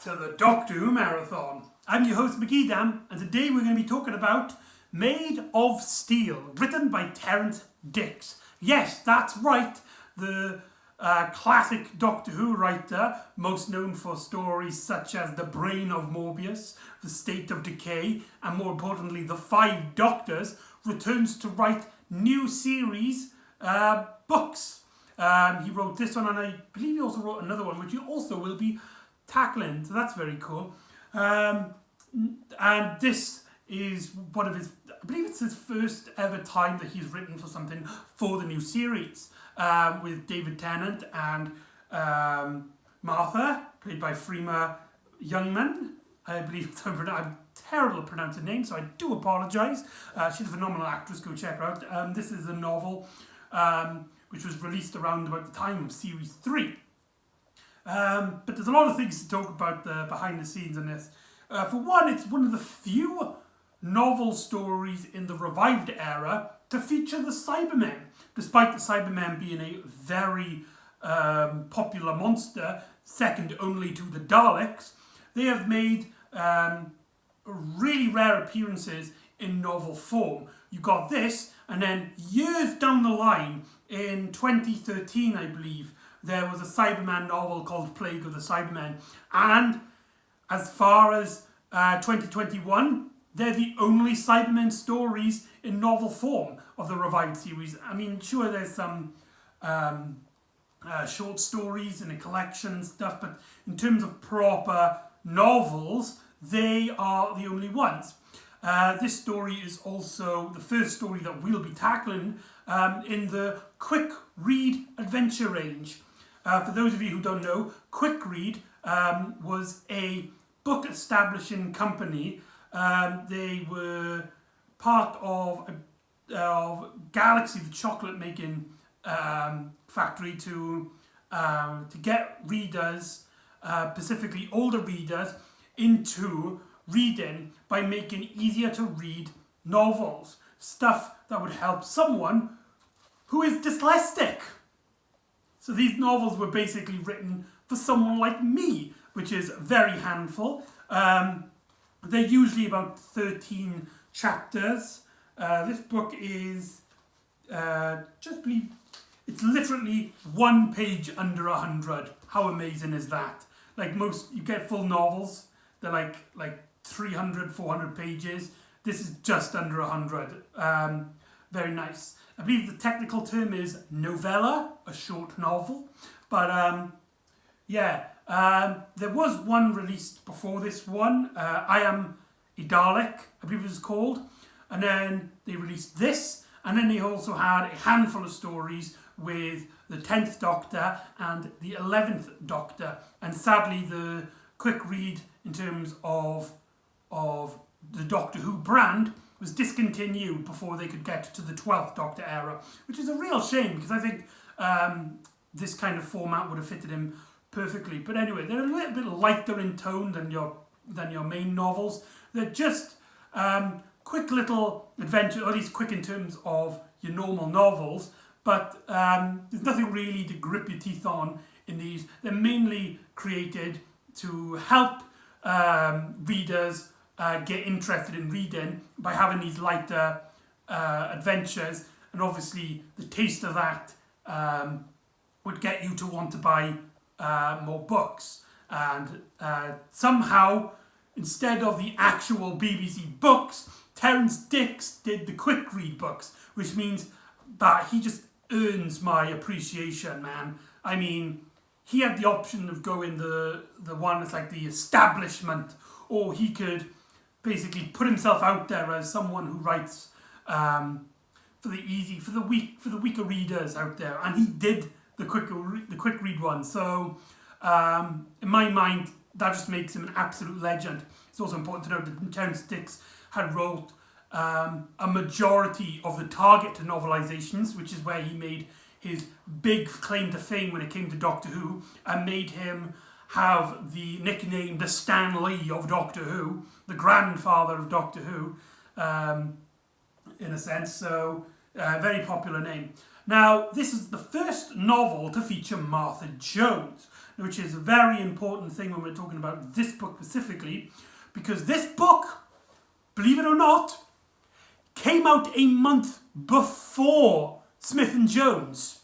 to the Doctor Who Marathon. I'm your host McEdam, and today we're going to be talking about Made of Steel, written by Terrance Dicks. Yes, that's right, the classic Doctor Who writer, most known for stories such as The Brain of Morbius, The State of Decay, and more importantly, The Five Doctors, returns to write new series books. He wrote this one, and I believe he also wrote another one, which he also will be tackling, so that's very cool. And this is one of his, I believe it's his first ever time that he's written for something for the new series, with David Tennant and Martha, played by Freema Youngman. I believe I'm terrible at pronouncing names, so I do apologise. She's a phenomenal actress, go check her out. This is a novel which was released around about the time of Series 3. But there's a lot of things to talk about behind the scenes in this. For one, it's one of the few novel stories in the revived era to feature the Cybermen. Despite the Cybermen being a very popular monster, second only to the Daleks, they have made really rare appearances in novel form. You got this, and then years down the line, in 2013 I believe, there was a Cyberman novel called Plague of the Cybermen, and as far as 2021, they're the only Cybermen stories in novel form of the revived series. I mean, sure, there's some short stories in a collection and stuff, but in terms of proper novels, they are the only ones. This story is also the first story that we'll be tackling in the Quick Read adventure range. For those of you who don't know, Quick Read was a book establishing company. They were part of Galaxy, the chocolate making factory, to get readers, specifically older readers, into reading by making easier to read novels. Stuff that would help someone who is dyslexic. So these novels were basically written for someone like me, which is very handful. They're usually about 13 chapters. This book is, just believe, it's literally one page under 100. How amazing is that? Like most, you get full novels, they're like 300, 400 pages. This is just under 100. Very nice. I believe the technical term is novella, a short novel. But there was one released before this one. I Am a Dalek, I believe it was called. And then they released this. And then they also had a handful of stories with the 10th Doctor and the 11th Doctor. And sadly, the Quick Read in terms of the Doctor Who brand was discontinued before they could get to the 12th Doctor era, which is a real shame because I think this kind of format would have fitted him perfectly. But anyway, they're a little bit lighter in tone than your main novels. They're just quick little adventures, or at least quick in terms of your normal novels, but there's nothing really to grip your teeth on in these. They're mainly created to help readers get interested in reading by having these lighter adventures, and obviously the taste of that would get you to want to buy more books. And somehow, instead of the actual BBC books, Terrance Dicks did the Quick Read books, which means that he just earns my appreciation, man. I mean, he had the option of going the one that's like the establishment, or he could basically put himself out there as someone who writes for the weaker readers out there, and he did the quick read one. So in my mind, that just makes him an absolute legend. It's also important to note that Terrance Dicks had wrote a majority of the Target novelizations, which is where he made his big claim to fame when it came to Doctor Who, and made him have the nickname the Stan Lee of Doctor Who, the grandfather of Doctor Who, in a sense. So, very popular name. Now, this is the first novel to feature Martha Jones. which is a very important thing when we're talking about this book specifically, because this book, believe it or not, came out a month before Smith and Jones.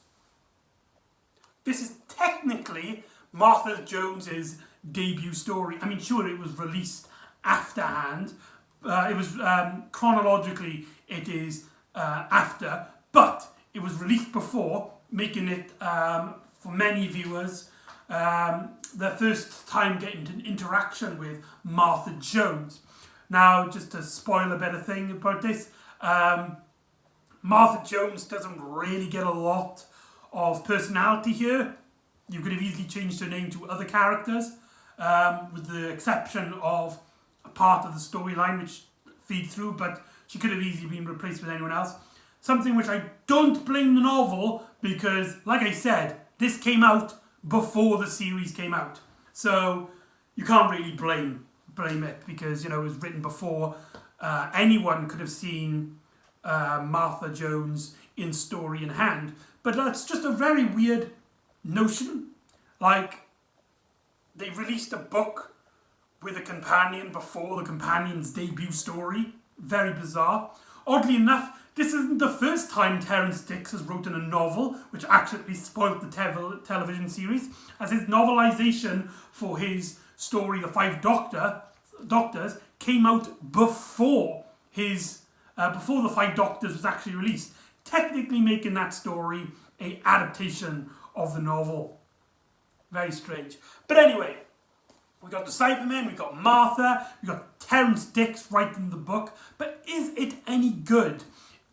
This is technically Martha Jones's debut story. I mean, sure, it was released afterhand. It was chronologically, it is after, but it was released before, making it for many viewers their first time getting an interaction with Martha Jones. Now, just to spoil a better thing about this, Martha Jones doesn't really get a lot of personality here. You could have easily changed her name to other characters, with the exception of a part of the storyline which feed through, but she could have easily been replaced with anyone else. Something which I don't blame the novel, because, like I said, this came out before the series came out. So you can't really blame it, because, you know, it was written before anyone could have seen Martha Jones in story in hand. But that's just a very weird notion. Like, they released a book with a companion before the companion's debut story. Very bizarre. Oddly enough, this isn't the first time Terrance Dicks has written a novel which actually spoiled the television series, as his novelisation for his story, The Five Doctors, came out before before The Five Doctors was actually released, technically making that story an adaptation of the novel. Very strange. But anyway, we got the Cybermen, we got Martha, we got Terrance Dicks writing the book, but is it any good?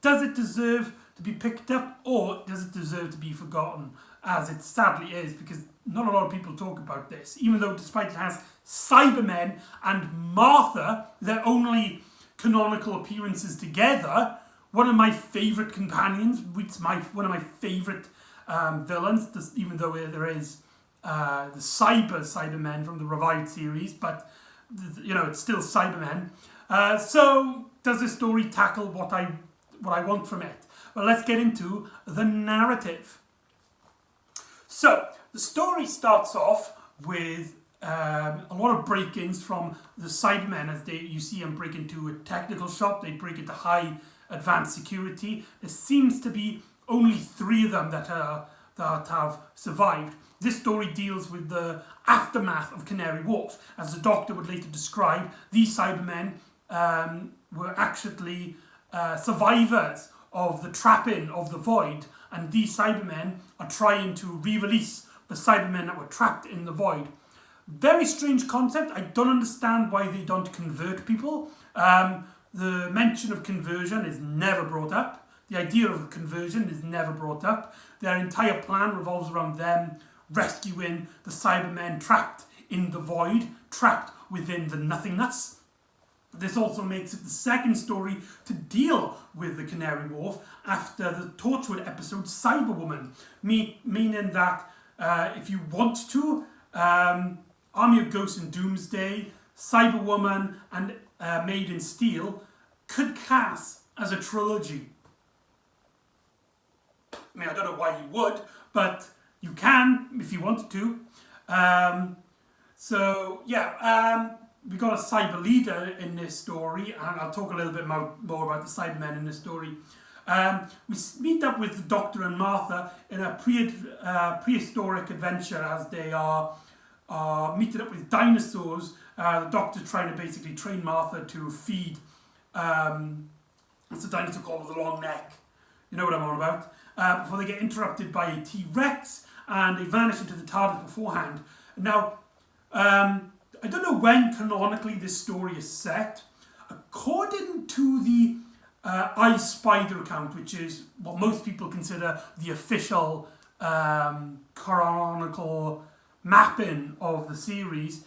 Does it deserve to be picked up, or does it deserve to be forgotten, as it sadly is, because not a lot of people talk about this, even though despite it has Cybermen and Martha, their only canonical appearances together, one of my favourite companions, one of my favourite villains, even though there is the Cybermen from the revived series, but you know, it's still Cybermen. So does this story tackle what I want from it? Well, let's get into the narrative. So the story starts off with a lot of break-ins from the Cybermen, as you see them break into a technical shop. They break into high advanced security. There seems to be only 3 of them that have survived. This story deals with the aftermath of Canary Wharf. As the Doctor would later describe, these Cybermen were actually survivors of the trapping of the Void, and these Cybermen are trying to re-release the Cybermen that were trapped in the Void. Very strange concept. I don't understand why they don't convert people. The mention of conversion is never brought up. The idea of conversion is never brought up. Their entire plan revolves around them rescuing the Cybermen trapped in the Void, trapped within the nothingness. This also makes it the second story to deal with the Canary Wharf after the Torchwood episode Cyberwoman, meaning that if you want to, Army of Ghosts and Doomsday, Cyberwoman and Made in Steel could cast as a trilogy. I mean, I don't know why you would, but you can if you wanted to. We got a cyber leader in this story, and I'll talk a little bit more about the Cybermen in this story. We meet up with the Doctor and Martha in a prehistoric adventure as they are meeting up with dinosaurs. The Doctor's trying to basically train Martha to feed. It's a dinosaur called the Long Neck. You know what I'm on about. Before they get interrupted by a T-Rex, and they vanish into the TARDIS beforehand. Now, I don't know when canonically this story is set. According to the I Spider account, which is what most people consider the official canonical mapping of the series,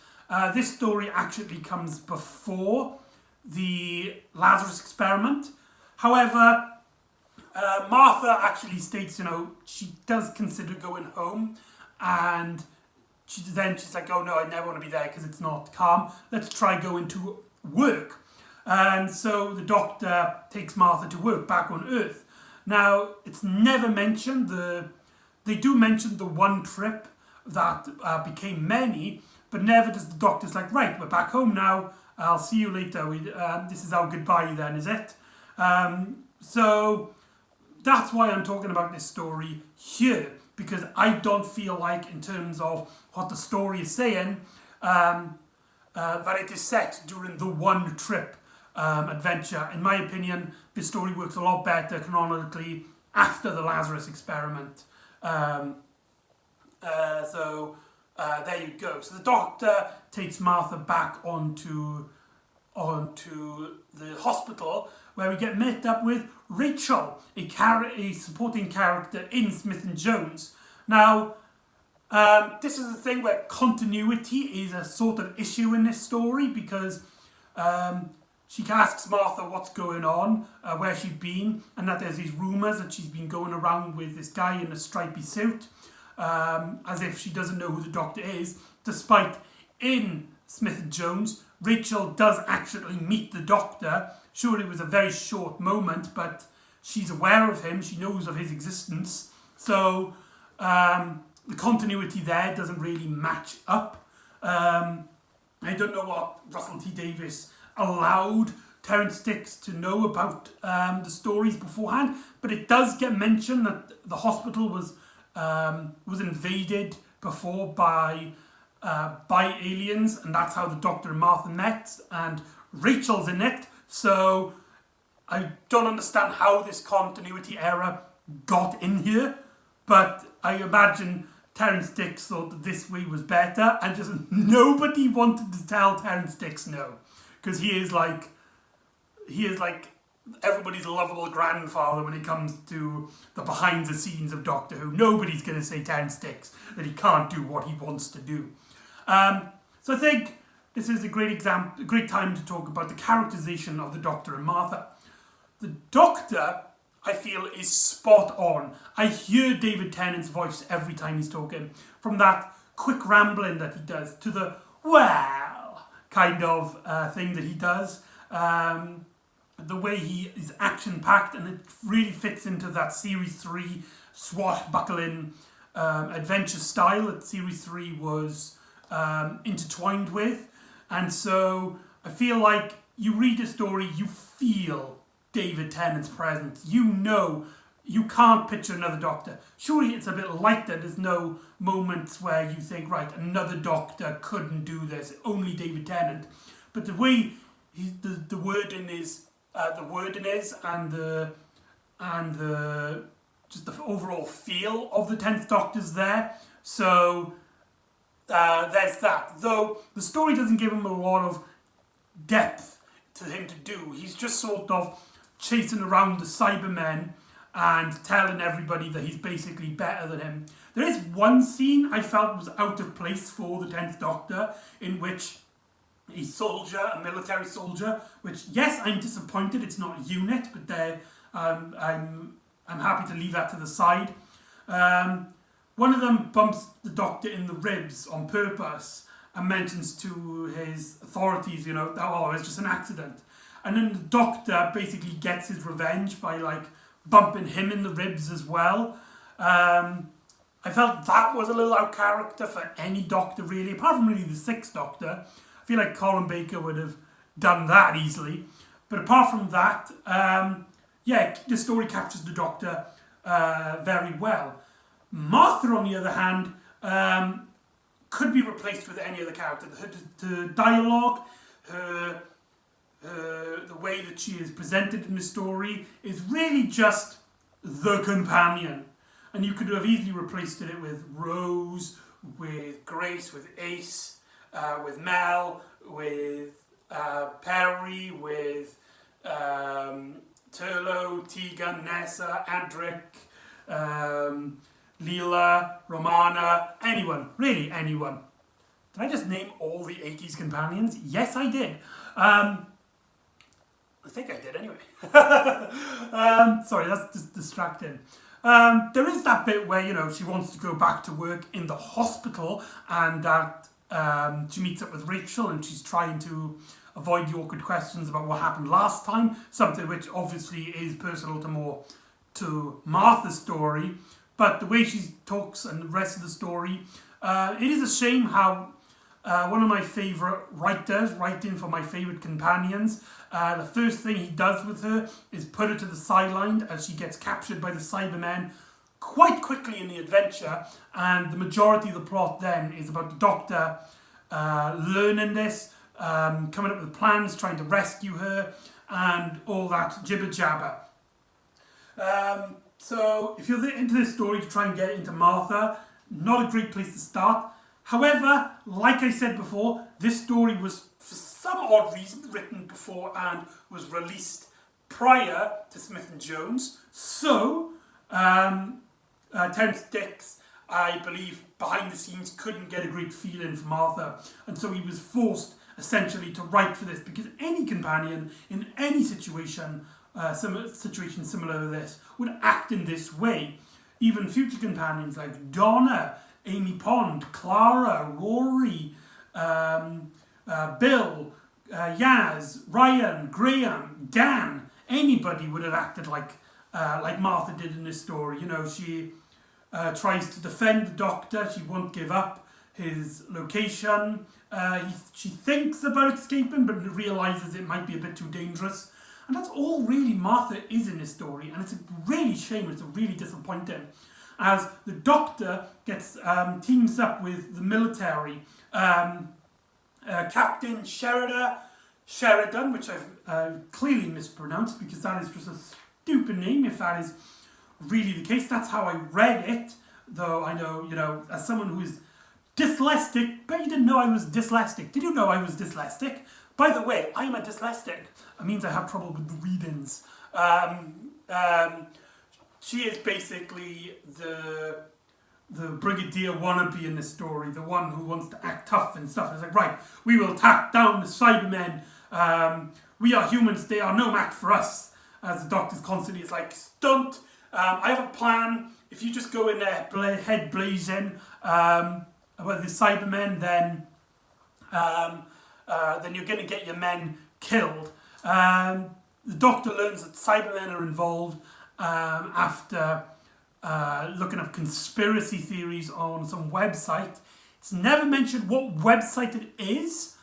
this story actually comes before the Lazarus Experiment. However, Martha actually states, she does consider going home, and she's like, oh no, I never want to be there because it's not calm. Let's try going to work. And so the Doctor takes Martha to work back on Earth. Now, it's never mentioned. They do mention the one trip that became many, but never does the doctor's like, right, we're back home now, I'll see you later, this is our goodbye then, is it? So that's why I'm talking about this story here, because I don't feel like, in terms of what the story is saying, that it is set during the one trip adventure. In my opinion, this story works a lot better canonically after the Lazarus experiment. So there you go. So the doctor takes Martha back onto the hospital, where we get met up with Rachel, a supporting character in Smith and Jones. Now, this is the thing where continuity is a sort of issue in this story, because she asks Martha what's going on, where she'd been, and that there's these rumours that she's been going around with this guy in a stripy suit, as if she doesn't know who the doctor is, despite in Smith and Jones, Rachel does actually meet the doctor. Sure, it was a very short moment, but she's aware of him, she knows of his existence, so the continuity there doesn't really match up. I don't know what Russell T Davies allowed Terrance Dicks to know about the stories beforehand, but it does get mentioned that the hospital was invaded before by aliens, and that's how the Doctor and Martha met, and Rachel's in it, so I don't understand how this continuity error got in here, but I imagine Terrance Dicks thought that this way was better, and just nobody wanted to tell Terrance Dicks no, because he is like everybody's lovable grandfather when it comes to the behind the scenes of Doctor Who. Nobody's going to say Terrance Dicks that he can't do what he wants to do. So I think this is a great time to talk about the characterization of the Doctor and Martha. The Doctor, I feel, is spot on. I hear David Tennant's voice every time he's talking, from that quick rambling that he does to the well kind of thing that he does. The way he is action-packed, and it really fits into that Series 3 swashbuckling adventure style that Series 3 was intertwined with. And so I feel like you read the story, you feel David Tennant's presence. You know, you can't picture another Doctor. Surely it's a bit lighter. There's no moments where you think, right, another Doctor couldn't do this, only David Tennant. But the way the wording is, and the just the overall feel of the 10th Doctor's there. So there's that. Though the story doesn't give him a lot of depth to him to do. He's just sort of chasing around the Cybermen and telling everybody that he's basically better than him. There is one scene I felt was out of place for the 10th Doctor, in which a military soldier, which, yes, I'm disappointed it's not a unit, but I'm happy to leave that to the side. One of them bumps the Doctor in the ribs on purpose and mentions to his authorities, you know, oh, it's just an accident. And then the Doctor basically gets his revenge by, like, bumping him in the ribs as well. I felt that was a little out of character for any Doctor, really, apart from really the 6th Doctor. I feel like Colin Baker would have done that easily. But apart from that, the story captures the Doctor very well. Martha, on the other hand, could be replaced with any other character. The dialogue, the way that she is presented in the story is really just the companion. And you could have easily replaced it with Rose, with Grace, with Ace, with Mel, with Perry, with Turlo, Tegan, Nessa, Adric, Leela, Romana, anyone, really anyone. Did I just name all the 80s companions? Yes, I did. I think I did anyway. Sorry, that's just distracting. There is that bit where, you know, she wants to go back to work in the hospital, and that she meets up with Rachel, and she's trying to avoid the awkward questions about what happened last time, something which obviously is personal to Martha's story. But the way she talks and the rest of the story, It is a shame how one of my favourite writers, writing for my favourite companions, the first thing he does with her is put her to the sideline as she gets captured by the Cybermen quite quickly in the adventure, and the majority of the plot then is about the Doctor learning this, coming up with plans, trying to rescue her, and all that jibber jabber. So if you're into this story to try and get into Martha, not a great place to start. However, like I said before, this story was for some odd reason written before and was released prior to Smith and Jones. So Terence Dicks, I believe, behind the scenes couldn't get a great feeling for Martha, and so he was forced essentially to write for this, because any companion in any situation similar to this would act in this way. Even future companions like Donna, Amy Pond, Clara, Rory, Bill, Yaz, Ryan, Graham, Dan, anybody would have acted like Martha did in this story. You know, she tries to defend the Doctor. She won't give up his location. She thinks about escaping, but realises it might be a bit too dangerous. And that's all really Martha is in this story, and it's a really shame, it's a really disappointing, as the Doctor gets teams up with the military. Captain Sheridan, which I've clearly mispronounced, because that is just a stupid name if that is really the case. That's how I read it, though I know, you know, as someone who is dyslexic, but you didn't know I was dyslexic. Did you know I was dyslexic? By the way, I'm a dyslexic. It means I have trouble with the readings. She is basically the Brigadier wannabe in this story, the one who wants to act tough and stuff. It's like, right, we will tack down the Cybermen. We are humans, they are no match for us. As the Doctor's constantly, it's like, stunt. I have a plan. If you just go in there, head blazing, about the Cybermen, then you're going to get your men killed. The Doctor learns that Cybermen are involved after looking up conspiracy theories on some website. It's never mentioned what website it is.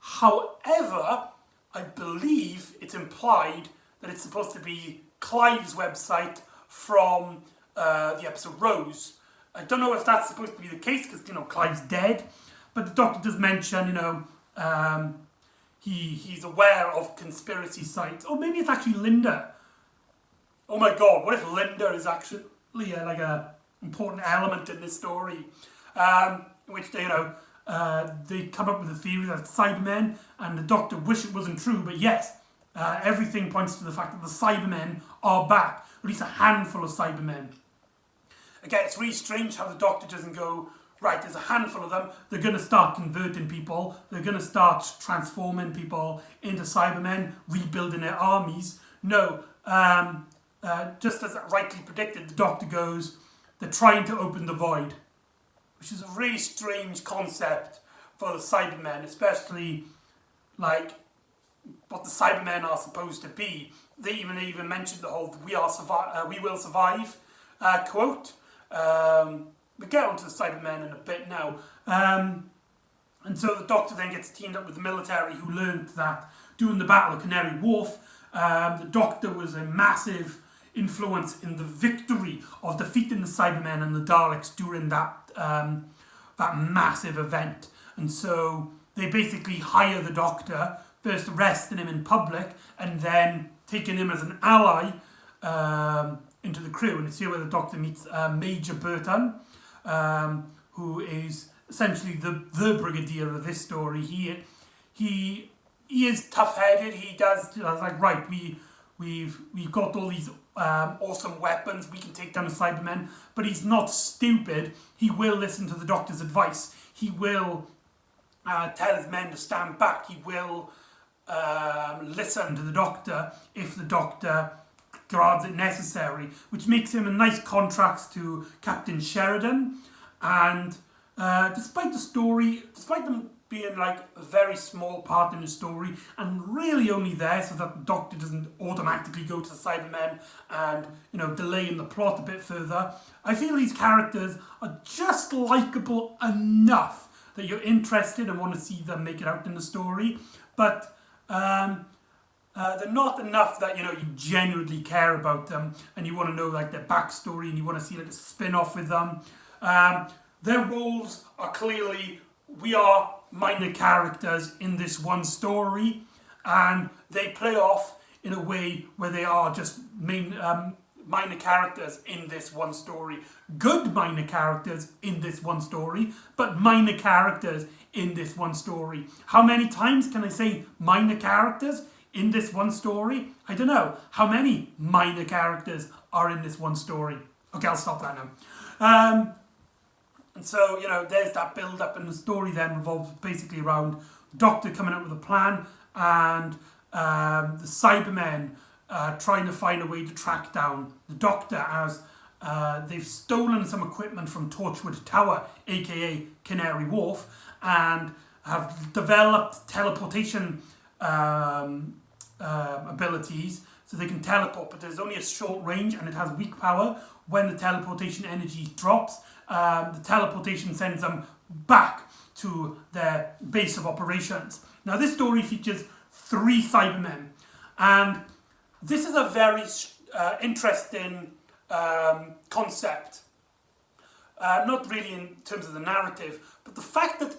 However, I believe it's implied that it's supposed to be Clive's website from the episode Rose. I don't know if that's supposed to be the case, because, you know, Clive's dead, but the Doctor does mention, you know, he's aware of conspiracy sites. Or maybe it's actually Linda. Oh my god, what if Linda is actually like a important element in this story? In which they, you know, they come up with a theory that it's Cybermen, and the Doctor wish it wasn't true, but yes, everything points to the fact that the Cybermen are back, at least a handful of Cybermen. Again, it's really strange how the Doctor doesn't go, right, there's a handful of them, they're going to start converting people, they're going to start transforming people into Cybermen, rebuilding their armies. No, just as rightly predicted, the Doctor goes, they're trying to open the void, which is a really strange concept for the Cybermen, especially like what the Cybermen are supposed to be. They even mentioned the whole "we will survive" quote. We'll get onto the Cybermen in a bit now. And so the Doctor then gets teamed up with the military, who learned that during the Battle of Canary Wharf, the Doctor was a massive influence in the victory of defeating the Cybermen and the Daleks during that massive event. And so they basically hire the Doctor, first arresting him in public, and then taking him as an ally into the crew. And it's here where the Doctor meets Major Burton, who is essentially the Brigadier of this story. He is tough-headed. He does, like, right, we've got all these awesome weapons, we can take down the Cybermen, but he's not stupid. He will listen to the Doctor's advice. He will tell his men to stand back. He will listen to the Doctor if the Doctor grabs it necessary, which makes him a nice contrast to Captain Sheridan. And despite them being like a very small part in the story and really only there so that the Doctor doesn't automatically go to the Cybermen and, you know, delaying the plot a bit further. I feel these characters are just likeable enough that you're interested and want to see them make it out in the story, but they're not enough that, you know, you genuinely care about them and you want to know like their backstory and you want to see like a spin-off with them. Their roles are clearly, we are minor characters in this one story, and they play off in a way where they are just minor characters in this one story. Good minor characters in this one story, but minor characters in this one story. How many times can I say minor characters in this one story? I don't know. How many minor characters are in this one story? Okay, I'll stop that now. And so, you know, there's that build-up, and the story then revolves basically around Doctor coming up with a plan and the Cybermen trying to find a way to track down the Doctor as they've stolen some equipment from Torchwood Tower, aka Canary Wharf, and have developed teleportation abilities so they can teleport, but there's only a short range and it has weak power. When the teleportation energy drops, the teleportation sends them back to their base of operations. Now this story features 3 Cybermen, and this is a very interesting concept. Not really in terms of the narrative, but the fact that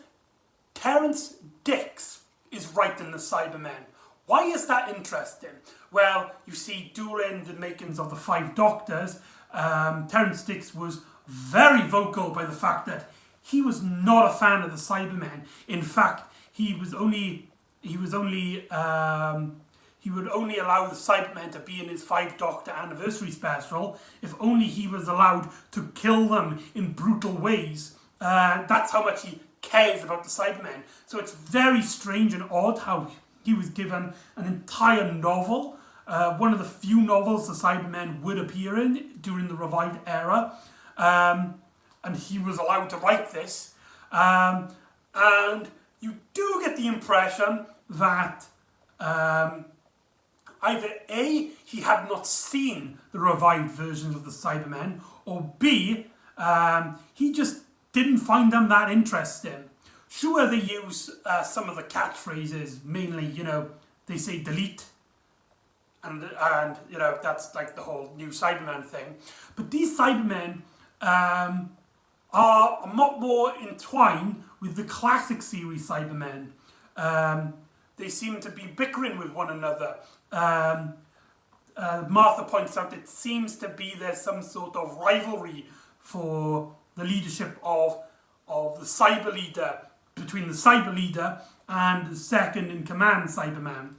Terrance Dicks is writing the Cybermen. Why is that interesting? Well, you see, during the makings of the 5 Doctors, Terrance Dicks was very vocal by the fact that he was not a fan of the Cybermen. In fact, he would only allow the Cybermen to be in his 5 Doctor anniversary special if only he was allowed to kill them in brutal ways. That's how much he cares about the Cybermen. So it's very strange and odd how he was given an entire novel, one of the few novels the Cybermen would appear in during the revived era, and he was allowed to write this. And you do get the impression that either A, he had not seen the revived versions of the Cybermen, or B, he just didn't find them that interesting. Sure, they use some of the catchphrases, mainly, you know, they say delete, and you know, that's like the whole new Cyberman thing. But these Cybermen are a lot more entwined with the classic series Cybermen. They seem to be bickering with one another. Martha points out it seems to be there's some sort of rivalry for the leadership of the Cyber Leader, between the Cyber Leader and the second in command Cyberman.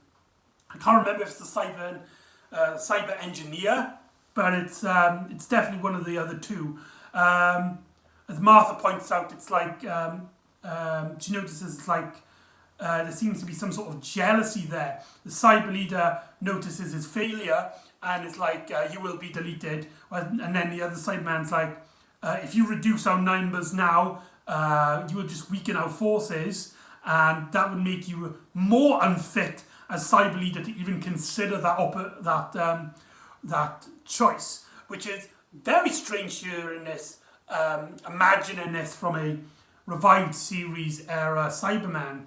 I can't remember if it's the Cyber Engineer, but it's definitely one of the other two. As Martha points out, it's like she notices it's like there seems to be some sort of jealousy there. The Cyber Leader notices his failure and it's like, you will be deleted. And then the other Cyberman's like, if you reduce our numbers now, you will just weaken our forces, and that would make you more unfit as Cyber Leader to even consider that choice, which is very strange here in this, imagining this from a revived series era Cyberman.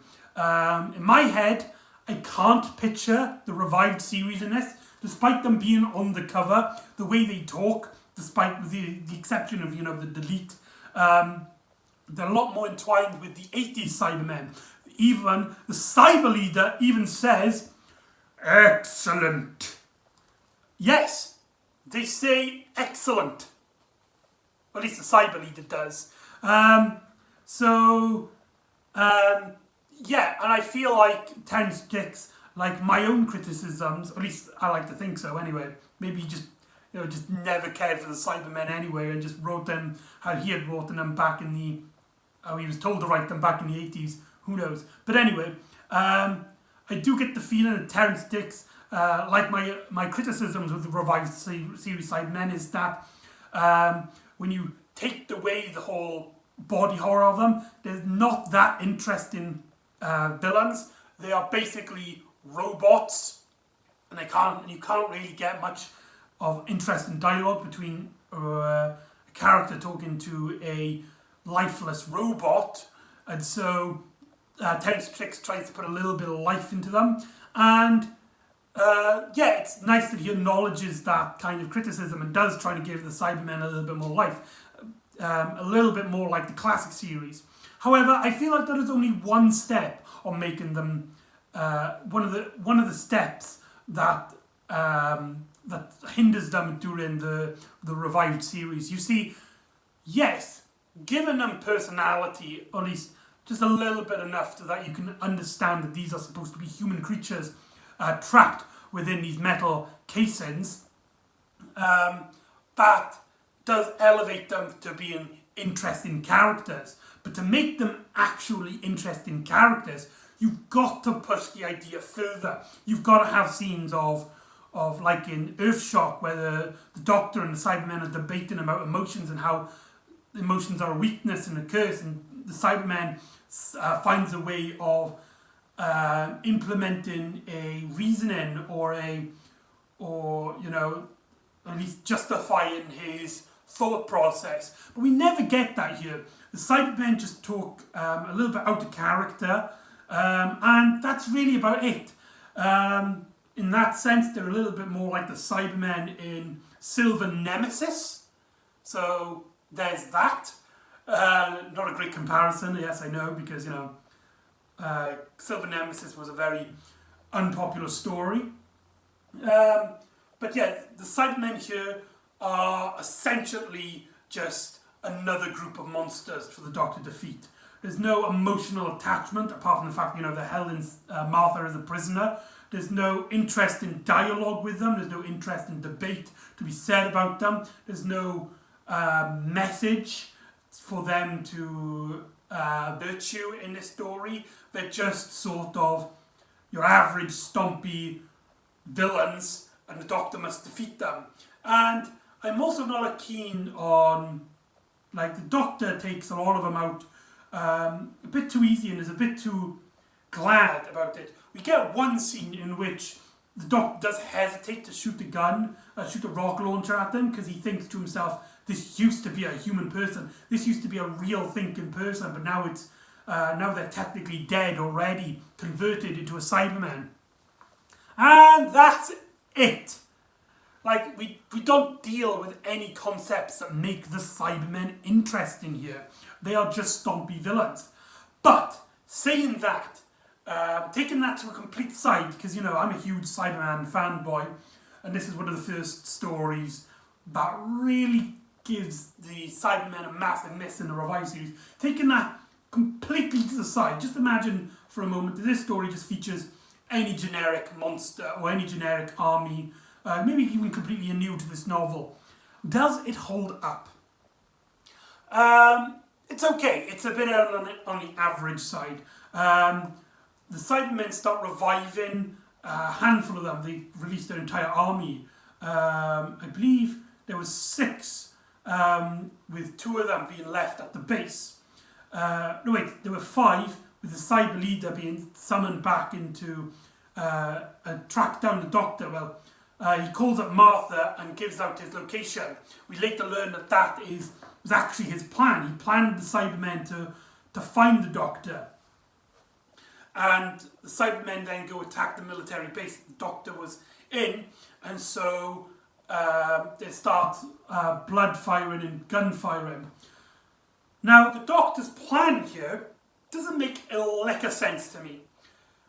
In my head, I can't picture the revived series in this, despite them being on the cover, the way they talk, despite the exception of, you know, the delete. They're a lot more entwined with the 80s Cybermen. Even the Cyber Leader even says, excellent. Yes, they say excellent. At least the Cyber Leader does. Yeah, and I feel like Terrance Dicks, like my own criticisms, at least I like to think so anyway, maybe he just never cared for the Cybermen anyway and just wrote them how he had written them back in the, how he was told to write them back in the 80s, who knows. But anyway, I do get the feeling that Terrance Dicks, like my criticisms with the revived series Cybermen, is that when you take away the whole body horror of them, there's not that interesting villains. They are basically robots, and you can't really get much of interesting dialogue between a character talking to a lifeless robot, and so Terence Tricks tries to put a little bit of life into them, and yeah, it's nice that he acknowledges that kind of criticism and does try to give the Cybermen a little bit more life, a little bit more like the classic series. However, I feel like that is only one step on making them one of the steps that that hinders them during the revived series. You see, yes, giving them personality, or at least just a little bit enough so that you can understand that these are supposed to be human creatures trapped within these metal casings, that does elevate them to being interesting characters. But to make them actually interesting characters, you've got to push the idea further. You've got to have scenes of like in Earthshock, where the Doctor and the Cybermen are debating about emotions and how emotions are a weakness and a curse, and the Cybermen finds a way of implementing a reasoning or you know, at least justifying his thought process. But we never get that here. The Cybermen just talk a little bit out of character, and that's really about it. In that sense, they're a little bit more like the Cybermen in Silver Nemesis. So there's that. Not a great comparison, yes, I know, because, you know, Silver Nemesis was a very unpopular story. But yeah, the Cybermen here are essentially just another group of monsters for the Doctor to defeat. There's no emotional attachment, apart from the fact, you know, they're held in Martha as a prisoner. There's no interest in dialogue with them. There's no interest in debate to be said about them. There's no message for them to virtue in this story. They're just sort of your average stompy villains, and the Doctor must defeat them. And I'm also not keen on, like, the Doctor takes a lot of them out a bit too easy and is a bit too glad about it. We get one scene in which the Doctor does hesitate to shoot a rocket launcher at them, because he thinks to himself, this used to be a human person, this used to be a real thinking person, but now it's now they're technically dead already, converted into a Cyberman. And that's it. Like, we don't deal with any concepts that make the Cybermen interesting here. They are just stompy villains. But, saying that, taking that to a complete side, because, you know, I'm a huge Cyberman fanboy, and this is one of the first stories that really gives the Cybermen a massive miss in the revived series. Taking that completely to the side, just imagine for a moment that this story just features any generic monster or any generic army, maybe even completely new to this novel. Does it hold up? It's okay. It's a bit on the average side. The Cybermen start reviving, a handful of them. They released their entire army. I believe there was 6, with 2 of them being left at the base. No wait, there were 5, with the Cyber leader being summoned back into track down the Doctor. Well, he calls up Martha and gives out his location. We later learn that was actually his plan. He planned the Cybermen to find the Doctor. And the Cybermen then go attack the military base the Doctor was in, and so they start blood firing and gun firing. Now, the Doctor's plan here doesn't make a lick of sense to me.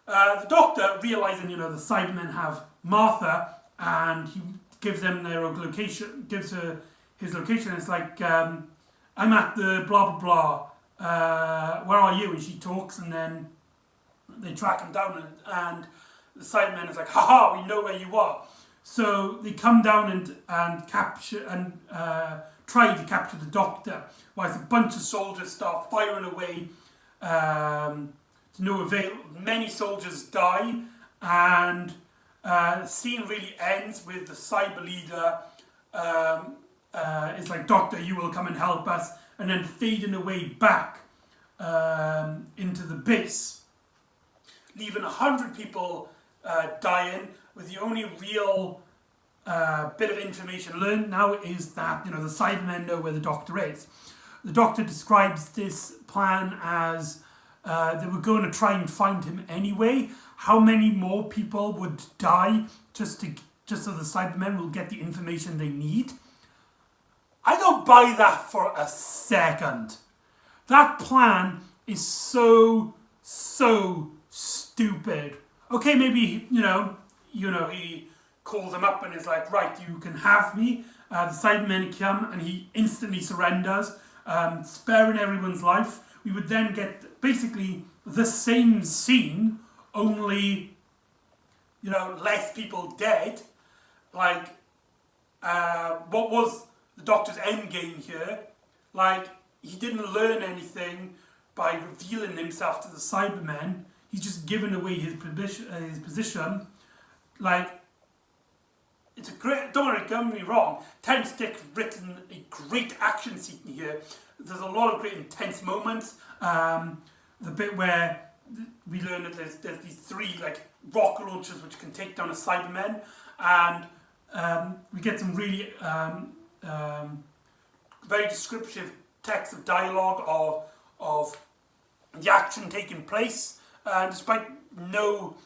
The Doctor, realising, you know, the Cybermen have Martha, and he gives them their location, gives her his location. It's like, I'm at the blah blah blah, where are you? And she talks, and then they track him down, and the Cybermen is like, haha, we know where you are. So they come down and capture and try to capture the Doctor, whilst a bunch of soldiers start firing away to no avail. Many soldiers die, and the scene really ends with the Cyber leader it's like, Doctor, you will come and help us, and then fading away back into the base. leaving 100 people dying, with the only real bit of information learned now is that, the Cybermen know where the Doctor is. The Doctor describes this plan as they were going to try and find him anyway. How many more people would die just so the Cybermen will get the information they need? I don't buy that for a second. That plan is so stupid. Okay, maybe, he calls them up and is like, right, you can have me. The Cybermen come and he instantly surrenders, sparing everyone's life. We would then get basically the same scene, only, less people dead. Like, what was the Doctor's end game here? Like, he didn't learn anything by revealing himself to the Cybermen. He's just given away his position. Like, it's a great, don't get me wrong, Terence Dick's written a great action scene here. There's a lot of great intense moments. The bit where we learn that there's these 3 like rocket launchers which can take down a Cybermen, and we get some really very descriptive text of dialogue of the action taking place, despite no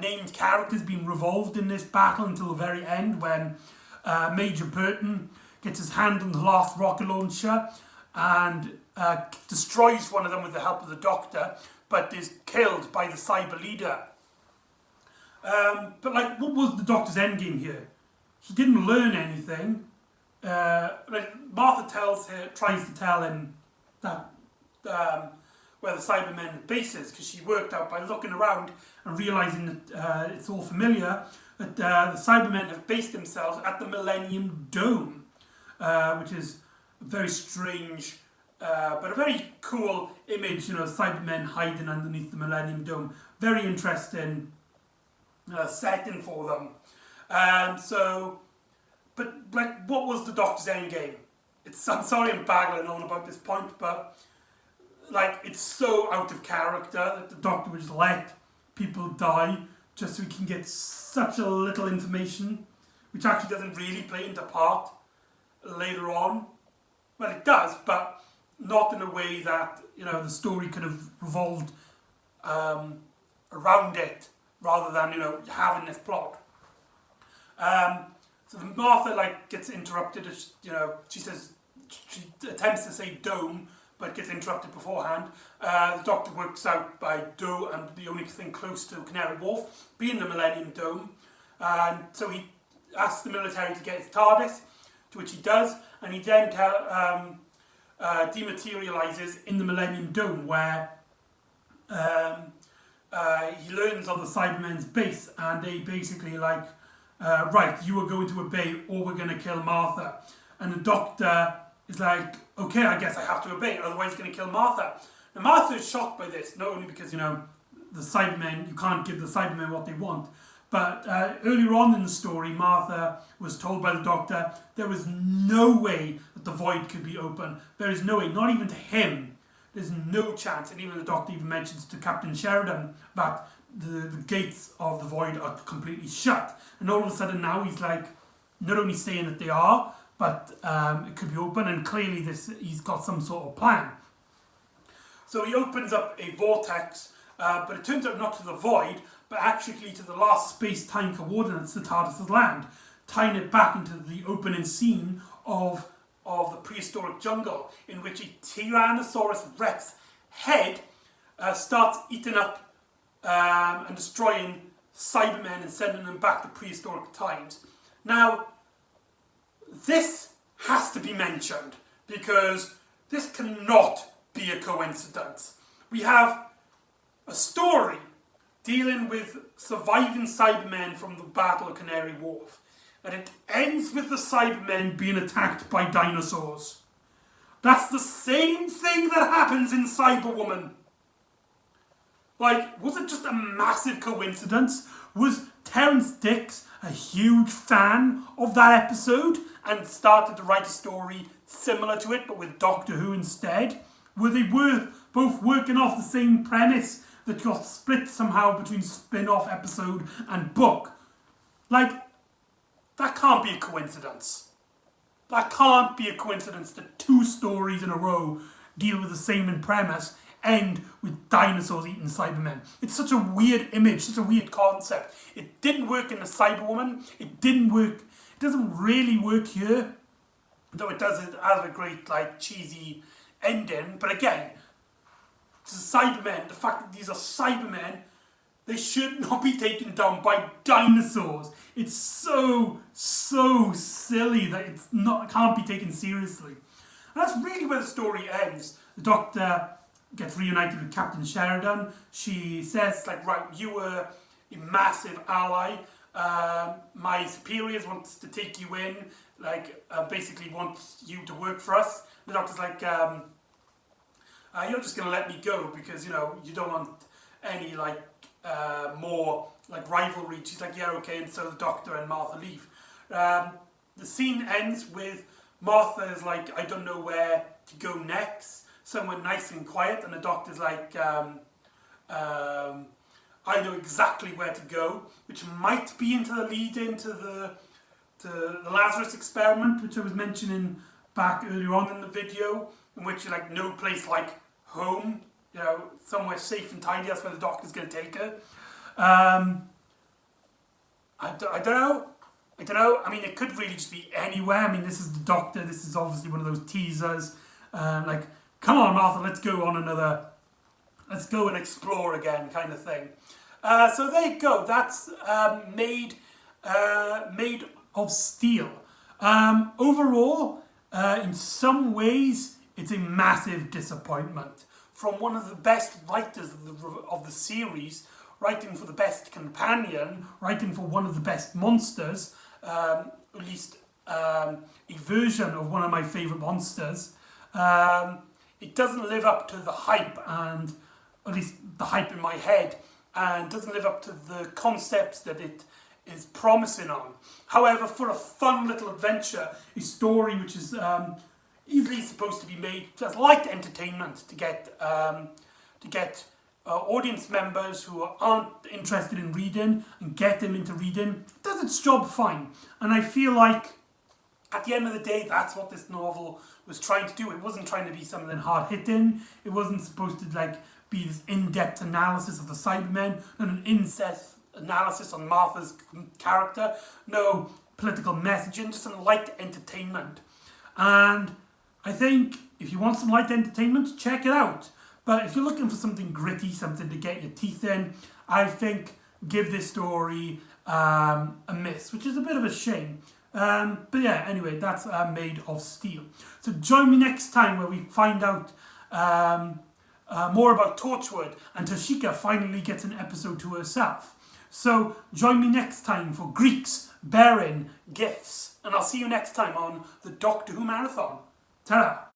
named characters being revolved in this battle until the very end, when Major Burton gets his hand on the last rocket launcher and destroys one of them with the help of the Doctor, but is killed by the Cyber leader. But like, what was the Doctor's endgame here? He didn't learn anything. Martha tries to tell him that where the Cybermen base is, because she worked out by looking around and realising that it's all familiar, that the Cybermen have based themselves at the Millennium Dome, which is a very strange but a very cool image, Cybermen hiding underneath the Millennium Dome. Very interesting setting for them. But like, what was the Doctor's endgame? I'm sorry I'm baggling on about this point, but like, it's so out of character that the Doctor would just let people die just so he can get such a little information, which actually doesn't really play into part later on. Well, it does, but not in a way that, the story could have revolved around it, rather than, having this plot. So Martha gets interrupted. She says, she attempts to say dome, but gets interrupted beforehand. The Doctor works out by Do, and the only thing close to Canary Wharf being the Millennium Dome. And so he asks the military to get his TARDIS, to which he does, and he then dematerializes in the Millennium Dome, where he learns of the Cybermen's base, and they basically right, you are going to obey or we're going to kill Martha. And the Doctor is like, okay, I guess I have to obey, otherwise he's going to kill Martha. Now Martha is shocked by this, not only because, the Cybermen, you can't give the Cybermen what they want, but earlier on in the story, Martha was told by the Doctor there was no way that the void could be open. There is no way, not even to him. There's no chance, and even the Doctor even mentions to Captain Sheridan that the gates of the void are completely shut. And all of a sudden now he's like, not only saying that they are, but it could be open, and clearly he's got some sort of plan. So he opens up a vortex, but it turns out not to the void, but actually to the last space-time coordinates the TARDIS has land, tying it back into the opening scene of the prehistoric jungle, in which a Tyrannosaurus Rex head starts eating up and destroying Cybermen and sending them back to prehistoric times. Now, this has to be mentioned, because this cannot be a coincidence. We have a story dealing with surviving Cybermen from the Battle of Canary Wharf, and it ends with the Cybermen being attacked by dinosaurs. That's the same thing that happens in Cyberwoman. Was it just a massive coincidence? Was Terence Dicks a huge fan of that episode and started to write a story similar to it, but with Doctor Who instead? Were they both working off the same premise that got split somehow between spin-off episode and book. Like, that can't be a coincidence. That can't be a coincidence that 2 stories in a row deal with the same premise, end with dinosaurs eating Cybermen. It's such a weird image, such a weird concept. It didn't work in the Cyberwoman. It didn't work. It doesn't really work here, though it does have a great, like, cheesy ending. But again, the Cybermen, the fact that these are Cybermen, they should not be taken down by dinosaurs. It's so silly that it can't be taken seriously. And that's really where the story ends. The Doctor gets reunited with Captain Sheridan. She says, like, right, you were a massive ally. My superiors wants to take you in, like, basically wants you to work for us. The Doctor's like, you're just going to let me go because, you know, you don't want any, like, more, like, rivalry. She's like, yeah, okay, and so the Doctor and Martha leave. The scene ends with Martha is like, I don't know where to go next, somewhere nice and quiet, and the Doctor's like, I know exactly where to go, which might be into the lead into the Lazarus experiment, which I was mentioning back earlier on in the video, in which you're like, no place like home, you know, somewhere safe and tidy, that's where the Doctor's going to take her. I don't know. I mean, it could really just be anywhere. I mean, this is the Doctor. This is obviously one of those teasers. Like, come on, Martha, let's go and explore again, kind of thing. So there you go. That's made of Steel. Overall, in some ways, it's a massive disappointment. From one of the best writers of the series, writing for the best companion, writing for one of the best monsters, at least a version of one of my favourite monsters, it doesn't live up to the hype, and at least the hype in my head, and doesn't live up to the concepts that it is promising on. However, for a fun little adventure, a story which is easily supposed to be made as light entertainment to get audience members who aren't interested in reading and get them into reading, it does its job fine. And I feel like at the end of the day, that's what this novel was trying to do. It wasn't trying to be something hard-hitting. It wasn't supposed to like be this in-depth analysis of the Cybermen and an in-depth analysis on Martha's character. No political messaging, just some light entertainment. And I think if you want some light entertainment, check it out. But if you're looking for something gritty, something to get your teeth in, I think give this story a miss, which is a bit of a shame. But yeah, anyway, that's Made of Steel. So join me next time where we find out more about Torchwood, and Tashika finally gets an episode to herself. So join me next time for Greeks, Bearing, Gifts, and I'll see you next time on the Doctor Who Marathon. Ta-ra!